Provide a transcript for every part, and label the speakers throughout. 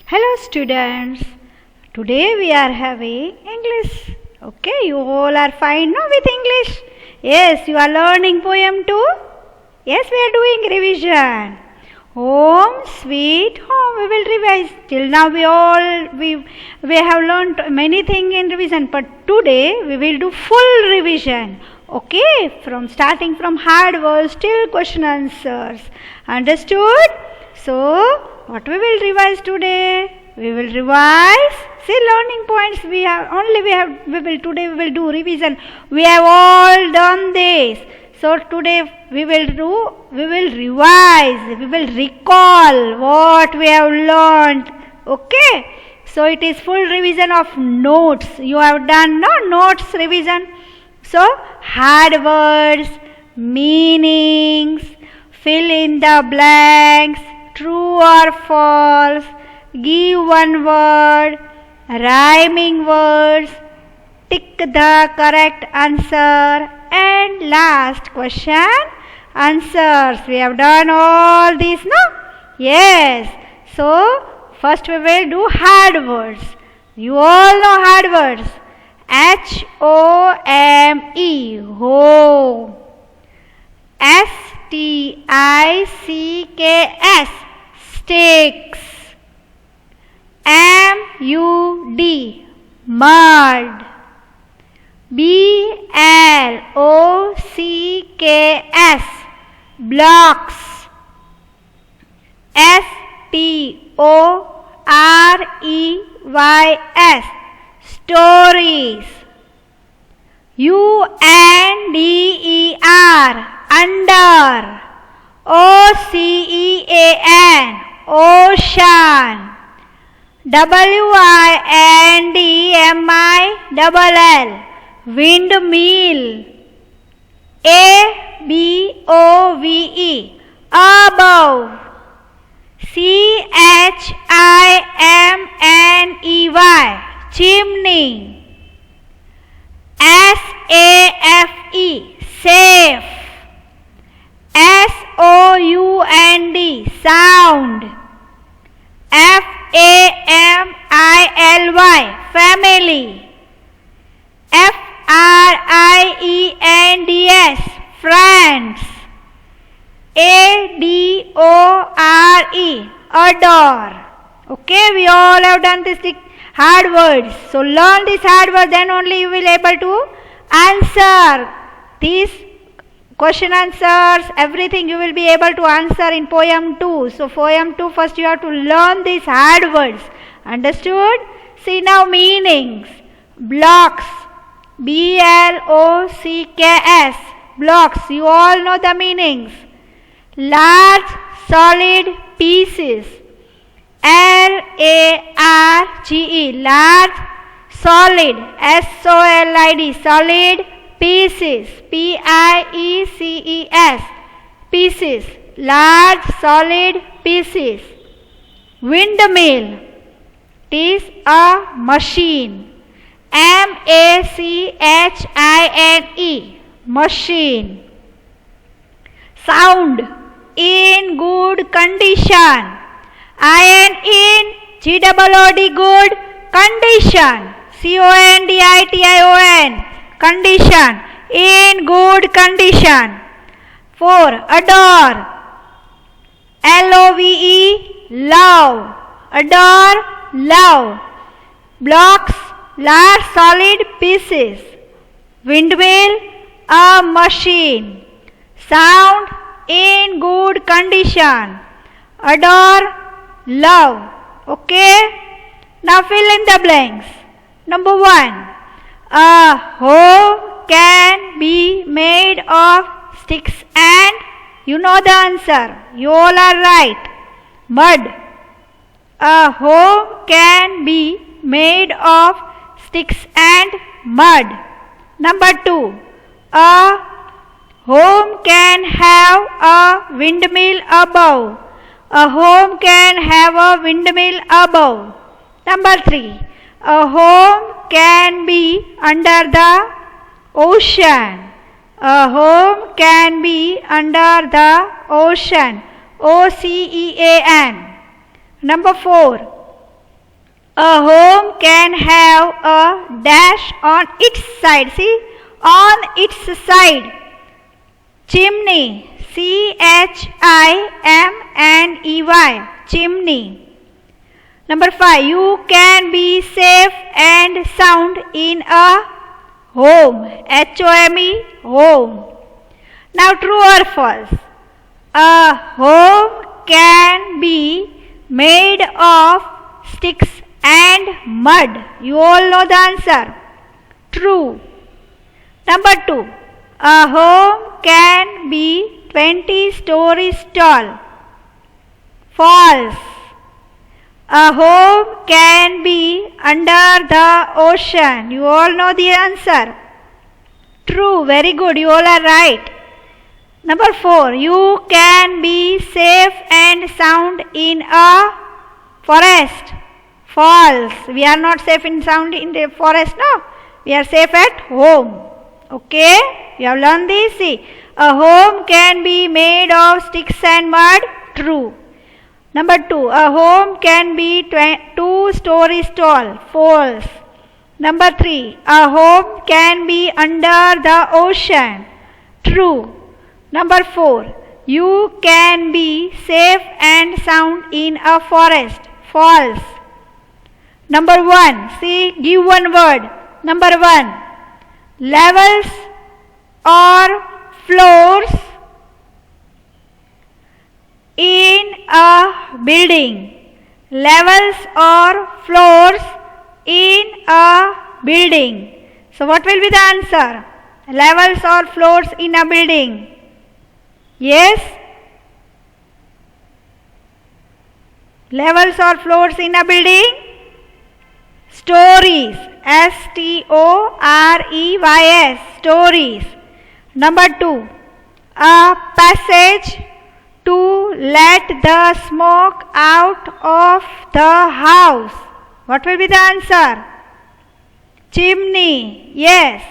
Speaker 1: Hello students, today we are having English. Okay, you all are fine now with English? Yes, you are learning poem too? Yes, we are doing revision. Home sweet home, we will revise. Till now we have learned many things in revision, but today we will do full revision. Okay, from starting from hard words till question answers. Understood? So, what we will revise today? We will revise. See, learning points we will do revision. We have all done this. So today we will revise. We will recall what we have learned. Okay. So it is full revision of notes. You have done no notes revision. So hard words, meanings, fill in the blanks, true or false, give one word, rhyming words, tick the correct answer, and last question answers. We have done all these, no? Yes. So first we will do hard words. You all know hard words. H-O-M-E, home. S-T-I-C-K-S, sticks. M-U-D, mud. B-L-O-C-K-S, blocks. S-T-O-R-E-Y-S, stories. U-N-D-E-R, under. O-C-E-A-N, ocean. W-I-N-D-M-I-L-L, windmill. A-B-O-V-E, above. C-H-I-M-N-E-Y, chimney. S-A-F-E, safe. S-O-U-N-D, sound. F-A-M-I-L-Y, family. F-R-I-E-N-D-S, friends. A-D-O-R-E, adore. Okay, we all have done this hard words. So learn this hard word, then only you will able to answer these question answers, everything you will be able to answer in poem 2. So poem 2 first you have to learn these hard words. Understood? See now meanings. Blocks. B-L-O-C-K-S. Blocks. You all know the meanings. Large solid pieces. L-A-R-G-E. Large solid. S-O-L-I-D. Solid pieces. P-I-E-C-E-S, pieces. Large solid pieces. Windmill, it is a machine. M-A-C-H-I-N-E, machine. Sound, in good condition. I-N in G-O-O-D, good condition. C-O-N-D-I-T-I-O-N, condition, in good condition. 4. Adore. L-O-V-E, love. Adore, love. Blocks, large solid pieces. Windmill, a machine. Sound, in good condition. Adore, love. Okay? Now fill in the blanks. Number 1. A home can be made of sticks and, you know the answer. You all are right. Mud. A home can be made of sticks and mud. Number 2. A home can have a windmill above. A home can have a windmill above. Number 3. A home can be under the ocean. A home can be under the ocean. O-C-E-A-N. Number 4. A home can have a dash on its side. See, on its side. Chimney. Chimney. Chimney. Number 5. You can be safe and sound in a home. Home. Home. Now true or false? A home can be made of sticks and mud. You all know the answer. True. Number 2. A home can be 20 stories tall. False. A home can be under the ocean. You all know the answer. True. Very good. You all are right. Number 4. You can be safe and sound in a forest. False. We are not safe and sound in the forest, no. We are safe at home. Okay? You have learned this. See, a home can be made of sticks and mud. True. Number 2. A home can be 2 stories tall. False. Number 3. A home can be under the ocean. True. Number 4. You can be safe and sound in a forest. False. Number 1. See, give one word. Number 1. Levels or floors in a building. Levels or floors in a building. So what will be the answer? Levels or floors in a building. Yes? Levels or floors in a building? Stories. Storeys. Stories. Number 2. A passage to let the smoke out of the house. What will be the answer? Chimney. Yes.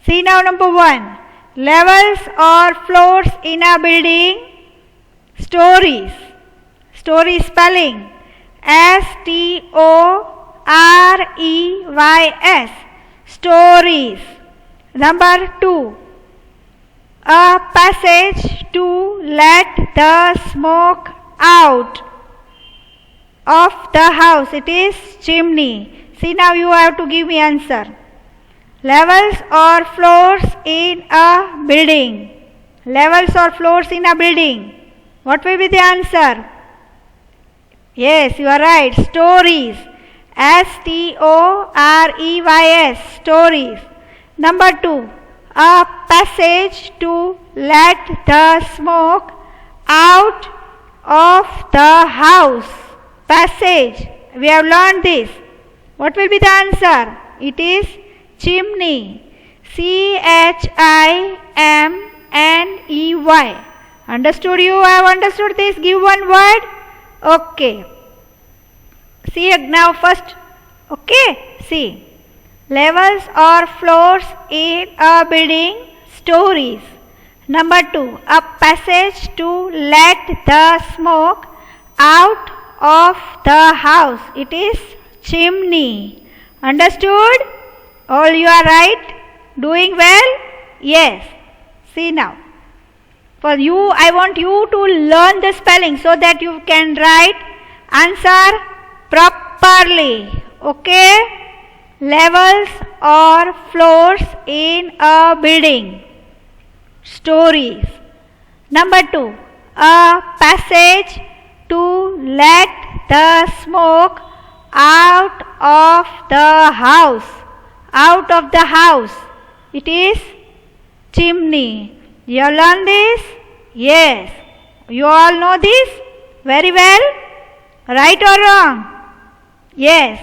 Speaker 1: See now number 1. Levels or floors in a building. Stories. Story spelling. Storeys. Stories. Number 2. A passage to let the smoke out of the house. It is chimney. See now you have to give me answer. Levels or floors in a building. Levels or floors in a building. What will be the answer? Yes, you are right. Stories. Storeys. Stories. Number 2. A passage to let the smoke out of the house. Passage. We have learned this. What will be the answer? It is chimney. Chimney. Understood? You have understood this? Give one word. Okay. See now first. Okay. See. Levels or floors in a building. Stories. Number 2. A passage to let the smoke out of the house. It is chimney. Understood? All you are right? Doing well? Yes. See now. For you, I want you to learn the spelling so that you can write answer properly. Okay? Levels or floors in a building. Stories. Number 2. A passage to let the smoke out of the house. Out of the house. It is chimney. You learn this? Yes. You all know this very well? Right or wrong? Yes.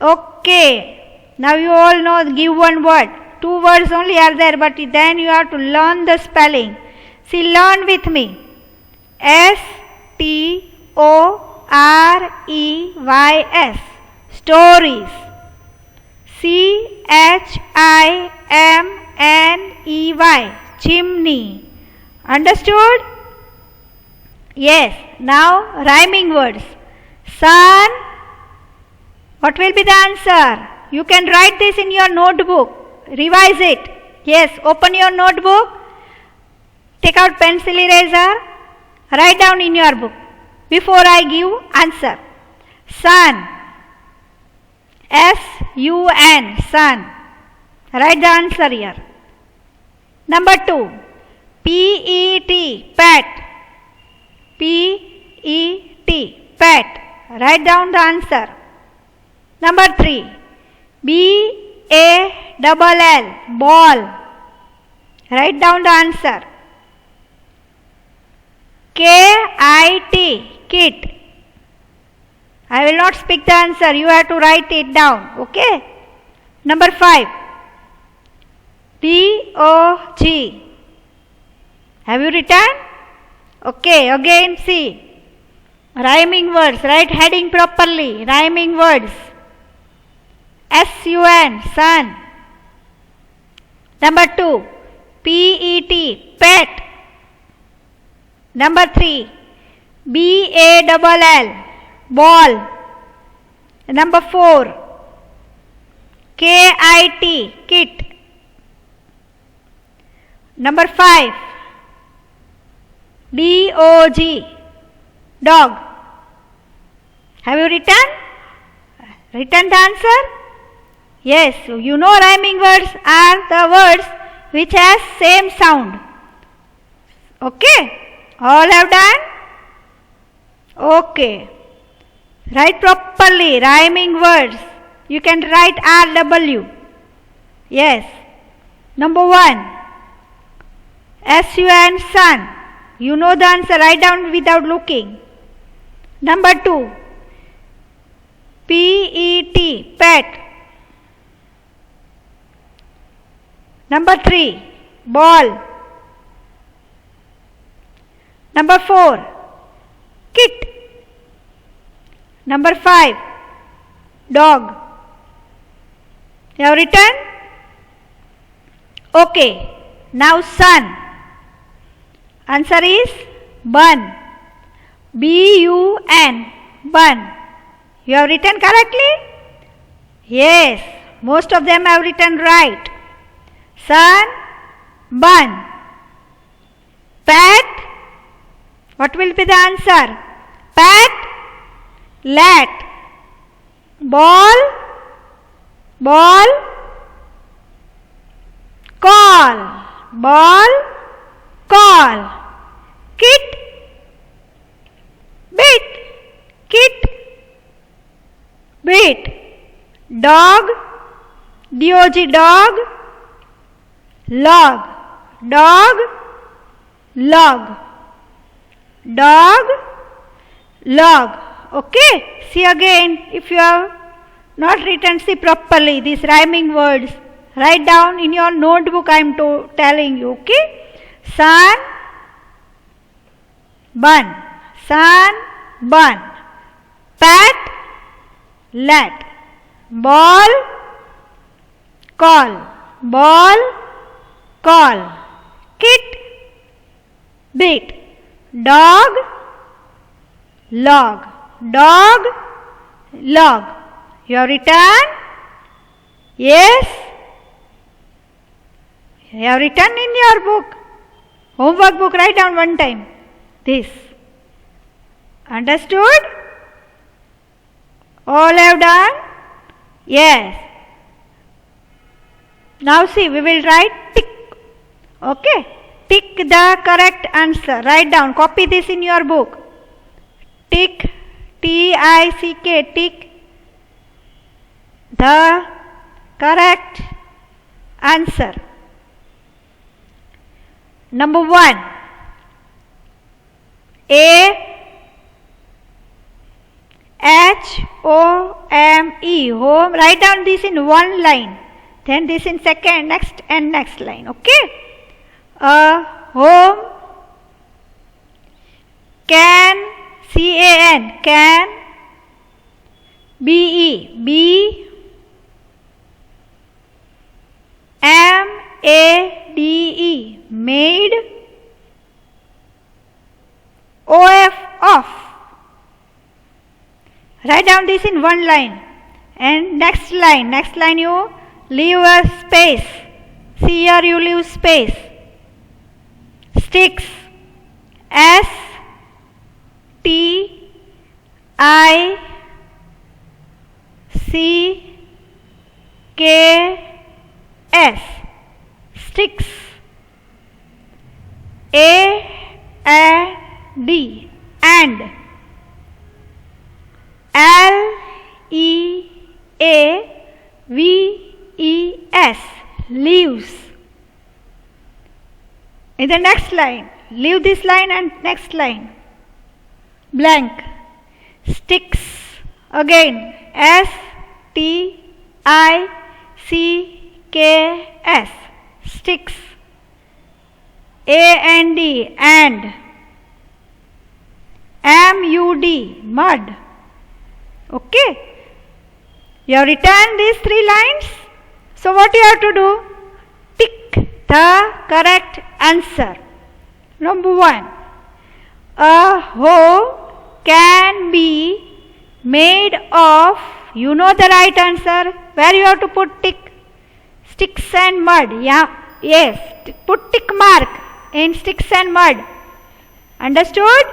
Speaker 1: Okay. Now you all know, give one word. 2 words only are there, but then you have to learn the spelling. See, learn with me. Storeys. Stories. Chimney. Chimney. Understood? Yes. Now rhyming words. Sun, What will be the answer? You can write this in your notebook. Revise it. Yes, open your notebook. Take out pencil eraser. Write down in your book. Before I give answer. Sun. S-U-N. Sun. Write the answer here. Number 2. P-E-T. Pet. P-E-T. Pet. Write down the answer. Number 3. B-A-L-L. Ball. Write down the answer. K-I-T. Kit. I will not speak the answer. You have to write it down. Okay. Number 5. D-O-G. Have you written? Okay. Again see. Rhyming words. Write heading properly. Rhyming words. S-U-N. Sun. Number 2. P-E-T. Pet. Number 3. B-A-L-L. Ball. Number 4. K-I-T. Kit. Number 5. D-O-G. Dog. Have you written? Written the answer? Yes, you know rhyming words are the words which has same sound. Okay? All have done? Okay. Write properly rhyming words. You can write R-W. Yes. Number 1. S-U-N. Sun. You know the answer. Write down without looking. Number 2. P-E-T. Pet. Number 3. Ball. Number 4. Kit. Number 5. Dog. You have written? Okay. Now sun. Answer is bun. B-U-N. Bun. You have written correctly? Yes. Most of them have written right. Sun. Bun. Pet. What will be the answer? Pet. Let. Ball. Ball. Call. Ball. Call. Kit. Bit. Kit. Bit. Dog. D-O-G. Dog. Log. Dog. Log. Dog. Log. Okay. See again. If you have not written, see properly these rhyming words. Write down in your notebook. I am telling you. Okay. Sun. Bun. Sun. Bun. Pet. Let. Ball. Call. Ball. Call. Kit. Bit. Dog. Log. Dog. Log. You have written? Yes? You have written in your book. Homework book, write down one time. This. Understood? All have done? Yes. Now see, we will write tick. Okay? Tick the correct answer. Write down. Copy this in your book. Tick. T-I-C-K. Tick the correct answer. Number 1. A-H-O-M-E. Home. Write down this in one line. Then this in second, next and next line. Okay? Home. Can. C-A-N. Can. B-E. B. M-A-D-E. Made. O-F. Off. Write down this in one line. And next line you leave a space. See here you leave space. Sticks. S T I C K S. Sticks. A and D. And. L E A V E S. Leaves. In the next line, leave this line and next line. Blank. Sticks. Again. S T I C K S. Sticks. A and D. And. M U D. Mud. Okay. You have written these 3 lines. So what you have to do? Tick the correct answer. Number 1. A hoe can be made of, you know the right answer. Where you have to put tick? Sticks and mud. Yeah. Yes. Put tick mark in sticks and mud. Understood?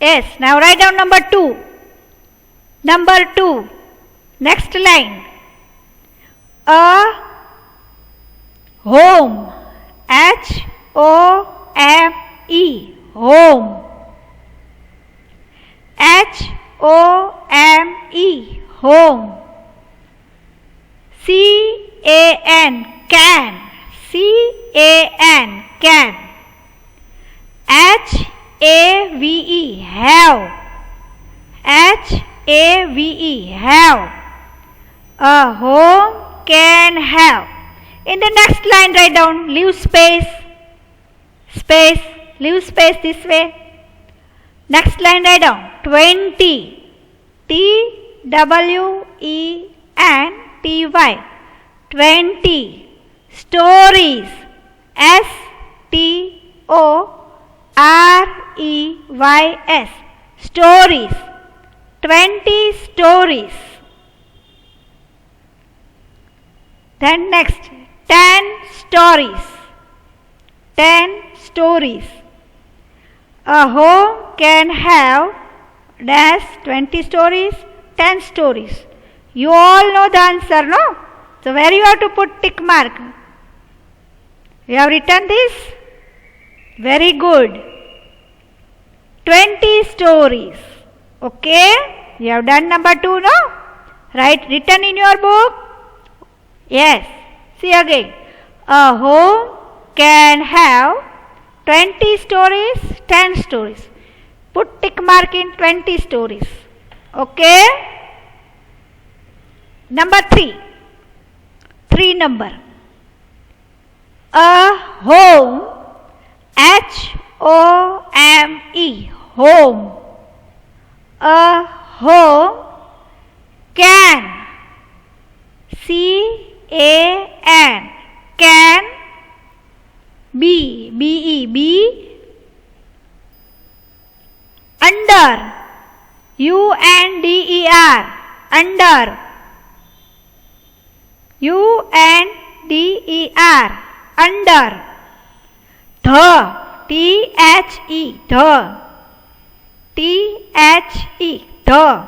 Speaker 1: Yes. Now write down number 2. Number 2. Next line. A home. H-O-M-E. Home. H-O-M-E. Home. C-A-N. Can. C-A-N. Can. H-A-V-E. Have. H-A-V-E. Have. A home can have. In the next line write down, leave space. Space. Leave space this way. Next line write down, 20. T-W-E-N-T-Y. 20. Stories. S-T-O-R-E-Y-S. Stories. 20 stories. Then next, 10 stories. 10 stories. A home can have dash 20 stories, 10 stories. You all know the answer, no? So where you have to put tick mark? You have written this? Very good. 20 stories. Okay? You have done number 2, no? Written in your book? Yes. See again. A home can have 20 stories, 10 stories. Put tick mark in 20 stories. Okay? Number 3. 3 number. A home. H-O-M-E. Home. A home can. C-A-N. Can be. B-E. Be. Under. U-N-D-E-R. Under. U-N-D-E-R. Under. The. T-H-E. The. T-H-E. The.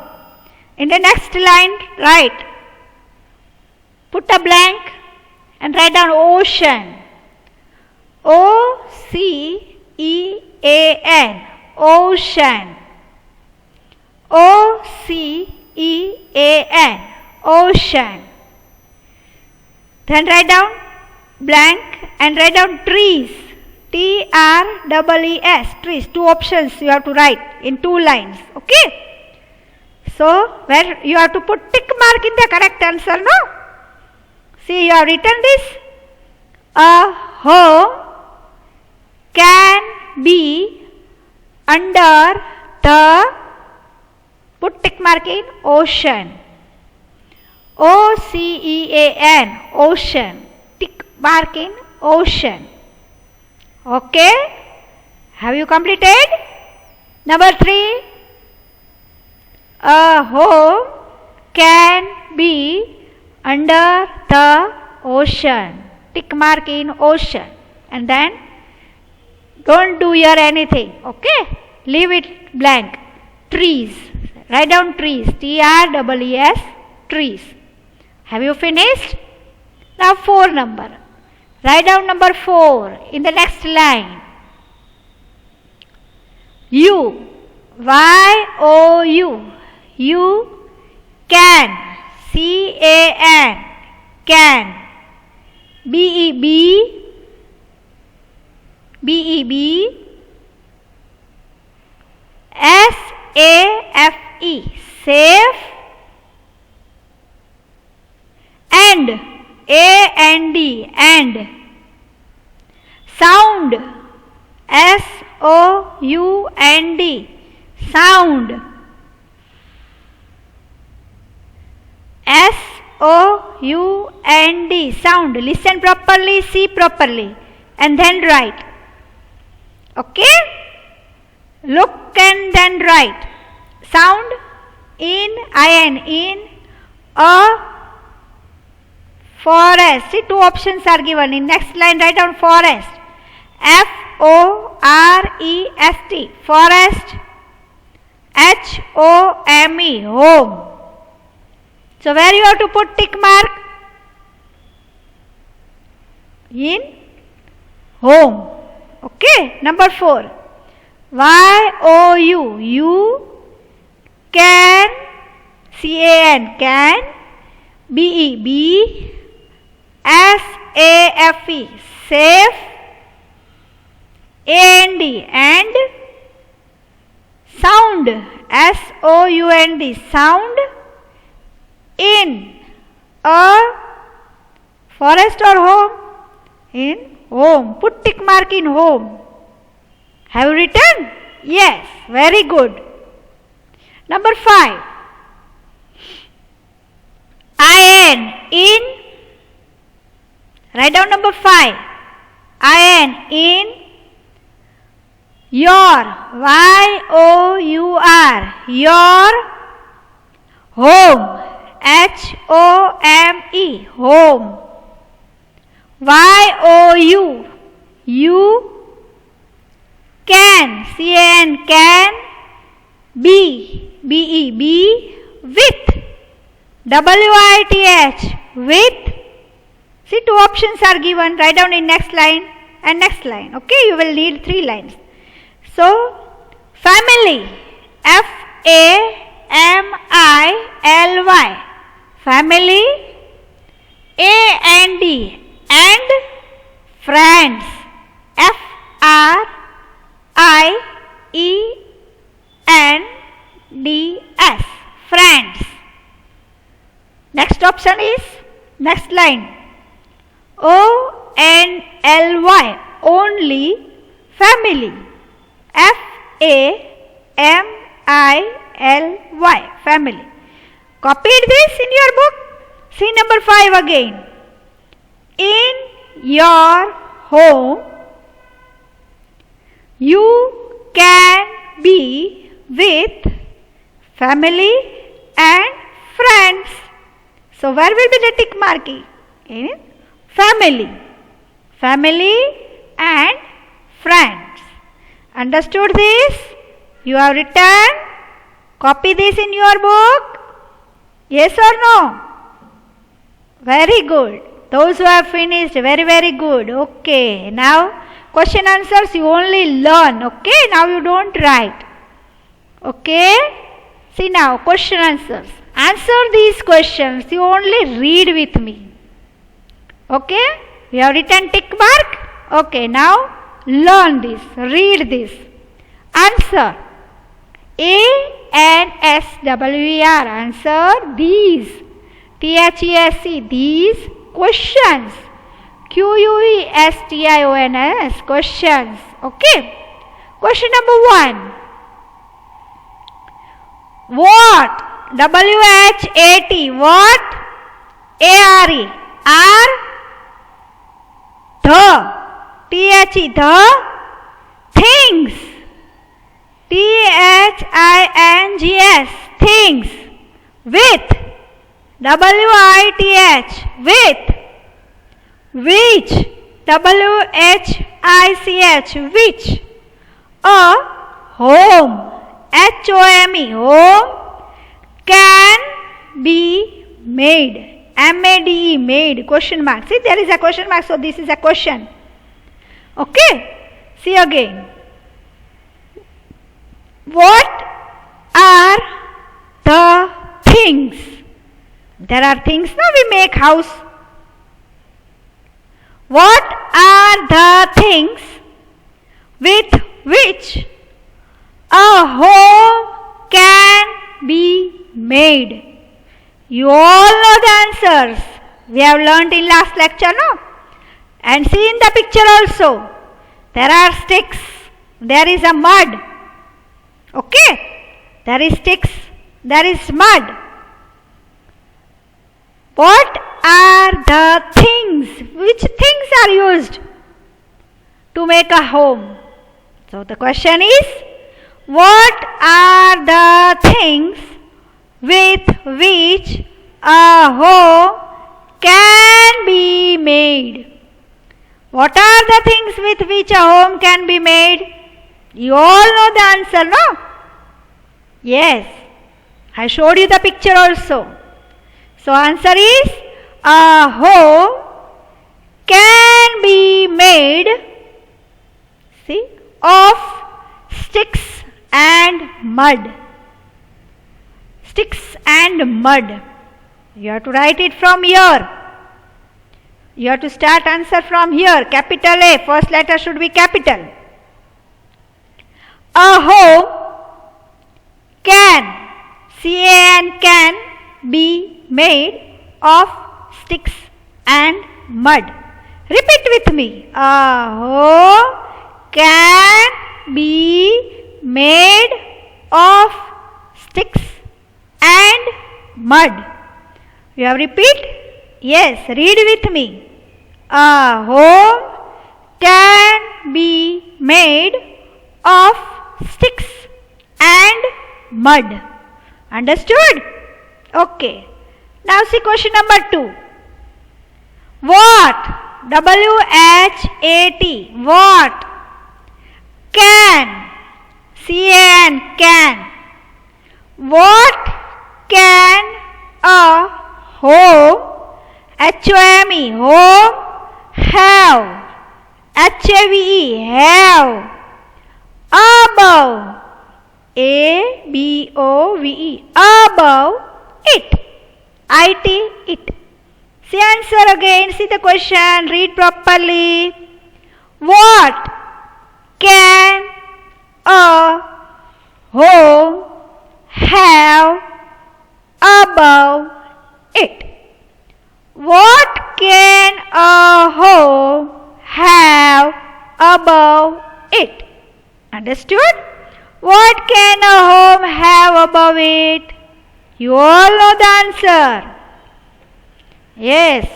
Speaker 1: In the next line, write. Put a blank and write down ocean. O-C-E-A-N. Ocean. O-C-E-A-N. Ocean. Then write down blank and write down trees. T-R-E-E-S. Trees. 2 options you have to write in 2 lines. Okay? So, where you have to put tick mark in the correct answer, no? See, you have written this. A home can be under the, put tick mark in, ocean. O-C-E-A-N. Ocean. Tick mark in ocean. Okay? Have you completed? Number 3. A home can be under the ocean. Tick mark in ocean. And then don't do here anything. Okay? Leave it blank. Trees. Write down trees. T-R-E-E-S. Trees. Have you finished? Now 4 number. Write down number 4 in the next line. You. Y-O-U. You can. C-A-N. Can. B-E-B. B-E-B. S-A-F-E. Safe. And. A-N-D. And. Sound. S-O-U-N-D. Sound. S-O-U-N-D. Sound. Listen properly, see properly, and then write. Okay? Look and then write. Sound. In, I-N, in a forest. See, 2 options are given. In next line, write down forest. F-O-R-E-S-T. Forest. H-O-M-E. Home. So, where you have to put tick mark? In home. Okay. Number 4. Y-O-U. You can. C-A-N. Can. B-E-B. S-A-F-E. Safe. A-N-D. And. Sound. S-O-U-N-D. Sound. In a forest or home? In home. Put tick mark in home. Have you written? Yes. Very good. Number 5. I-N. In. Write down number 5. I-N. In. Your. Y-O-U-R. Your. Home. H-O-M-E. Home. Y-O-U. You can. C-A-N. Can. B. B-E-B. With. W-I-T-H. With. See, 2 options are given. Write down in next line and next line. Okay, you will need 3 lines. So, family. F-A-M-I-L-Y. Family. A-N-D. And friends. F-R-I-E-N-D-S. Friends. Next option is next line. O-N-L-Y. Only family. F-A-M-I-L-Y. Family. Copied this in your book? See number 5 again. In your home, you can be with family and friends. So, where will be the tick marking? In family. Family and friends. Understood this? You have written? Copy this in your book? Yes or no? Very good. Those who have finished, very, very good. Okay. Now, question answers you only learn. Okay. Now you don't write. Okay. See now, question answers. Answer these questions. You only read with me. Okay. You have written tick mark. Okay. Now, learn this. Read this. Answer. A-N-S-W-E-R. Answer these. T-H-E-S-E. These questions. Q-U-E-S-T-I-O-N-S. Questions. Okay. Question number 1. What? W-H-A-T. What? A-R-E. R. The. T-H-E. The. Things. T-H-I-N-G-S. Things. With. W-I-T-H, with. Which, W-H-I-C-H, which. A home, H-O-M-E, home, can be made, M-A-D-E, made, question mark. See, there is a question mark, so this is a question. Okay, see again. What are the things? There are things, now we make house. What are the things with which a home can be made? You all know the answers. We have learnt in last lecture, no? And see in the picture also. There are sticks. There is a mud. Okay? There is sticks. There is mud. What are the things? Which things are used to make a home? So the question is, what are the things with which a home can be made? What are the things with which a home can be made? You all know the answer, no? Yes. I showed you the picture also. So answer is, a home can be made, see, of sticks and mud. Sticks and mud. You have to write it from here. You have to start answer from here. Capital A, first letter should be capital. A home can, C-A-N, can be made of sticks and mud. Repeat with me. A home can be made of sticks and mud. You have repeat? Yes, read with me. A home can be made of sticks and mud. Understood? Okay. Now see question number 2. What? W-H-A-T. What? Can. C-A-N. Can. What can a home, H-O-M-E, home, have, H-A-V-E, have, above, A-B-O-V-E, above it, I-T, it. See answer again, see the question, read properly. What can a home have above it? What can a home have above it? Understood? What can a home have above it? You all know the answer. Yes.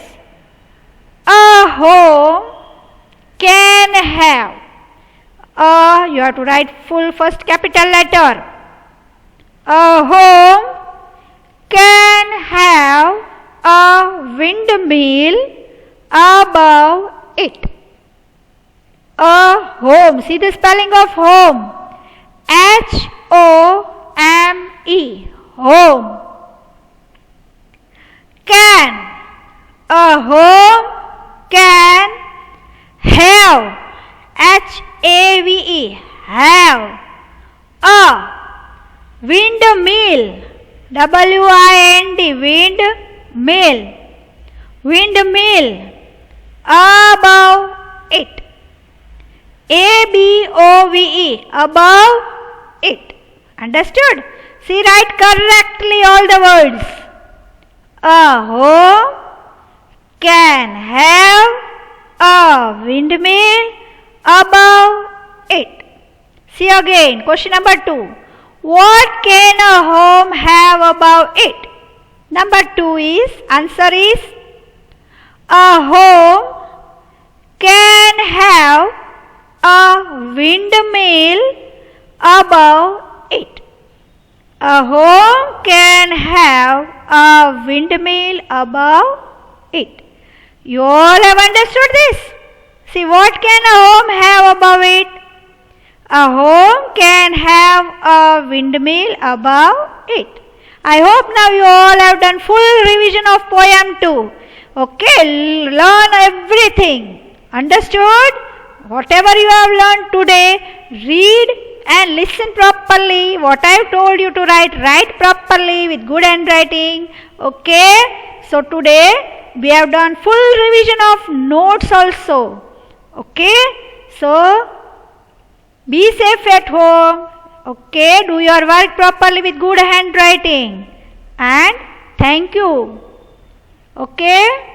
Speaker 1: A home can have. You have to write full first capital letter. A home can have a windmill above it. A home. See the spelling of home. H-O-M-E. Home. Can. A home can have. H-A-V-E. Have. A windmill. W-I-N-D. Windmill. Windmill. Above it. A-B-O-V-E. Above it. Understood? See, write correctly all the words. A home can have a windmill above it. See again, question number 2. What can a home have above it? Number 2 is, answer is, a home can have a windmill above it. A home can have a windmill above it. You all have understood this? See, what can a home have above it? A home can have a windmill above it. I hope now you all have done full revision of poem 2. Okay, learn everything. Understood? Whatever you have learned today, read and listen properly. What I have told you to write, write properly with good handwriting. Okay? So today we have done full revision of notes also. Okay? So be safe at home. Okay? Do your work properly with good handwriting. And thank you. Okay?